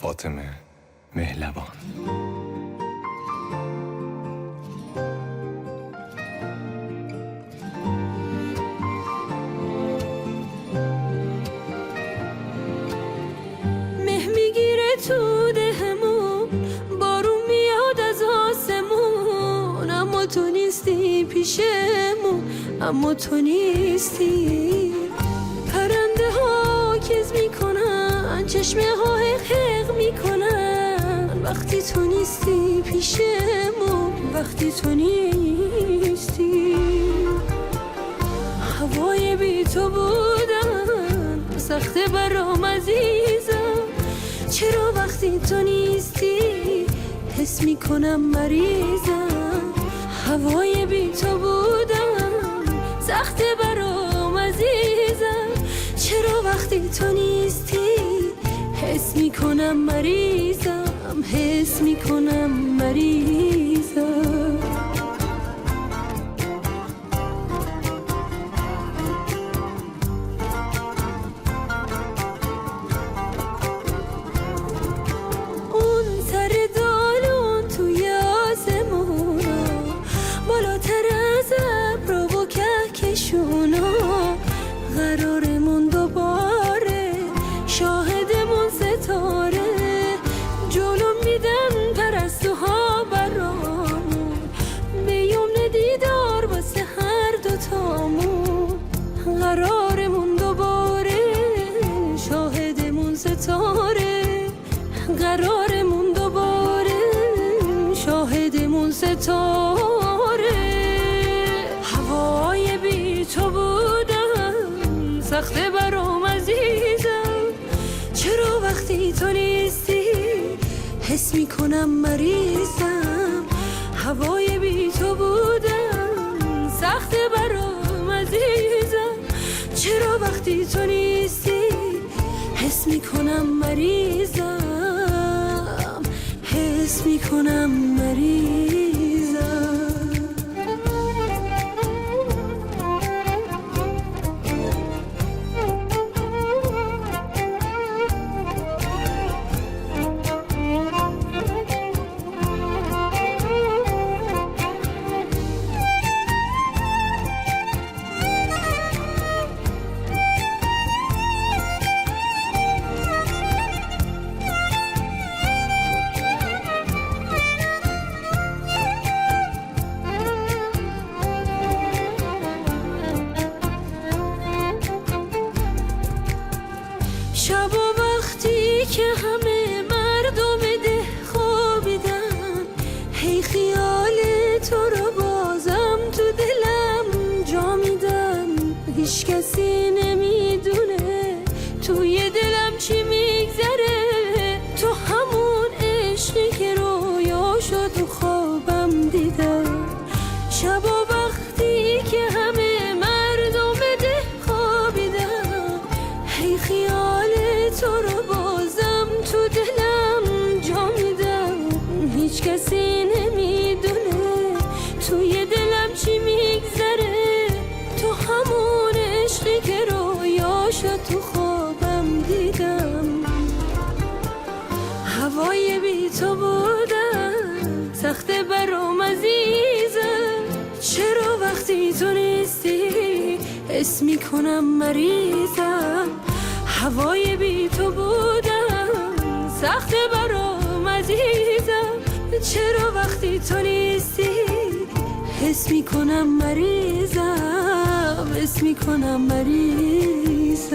فاطمه مهلبان. مه میگیره تو دهمون، بارون میاد از آسمون، اما تو نیستی پیشمون، اما تو نیستی. پرنده ها کز میکنن، چشمه ها حق میکنن، وقتی تو نیستی پیشمون، وقتی تو نیستی. هوای بی تو بودن سخته برام عزیزم، چرا وقتی تو نیستی حس میکنم مریضم. هوای بی تو بودن سخته برام عزیزم، چرا وقتی تو نیستی حس میکنم مریضم، حس میکنم مریضم. اون سر دالون توی آسمونا، بالاتر از ابر و کهکشونا، قرارمون دوباره شاهدمون ستاره. جلو میدن پرستوها برامون، به یمن دیدار واسه هر دوتامون، قرارمون دوباره شاهدمون ستاره، قرارمون دوباره شاهدمون ستاره. هوای بی تو بودن سخته برام عزیزم، چرا وقتی تو نیستی حس میکنم مریضم. هوای بی تو بودن سخته برام عزیزم، چرا وقتی تو نیستی حس میکنم مریضم، حس میکنم مریضم. شب و وقتی که همه مردم ده خوابیدن، هی خیال تو رو بازم تو دلم جا میدن. هیچ کسی نمیدونه توی دلم چی میگذره، تو همون عشقی که رویاشو تو خوابم دیدم. شب و وقتی که همه مردم ده خوابیدن، هی خیال تو رو بازم تو دلم جا میدم. هیچ کسی نمیدونه توی دلم چی میگذره، تو همون عشقی که رویاشو تو خوابم دیدم. هوای بی تو بودن سخته برام عزیزم، چرا وقتی تو نیستی حس میکنم مریضم. هوای بی تو بودن سخته برام عزیزم، چرا وقتی تو نیستی حس میکنم مریضم، حس میکنم مریضم.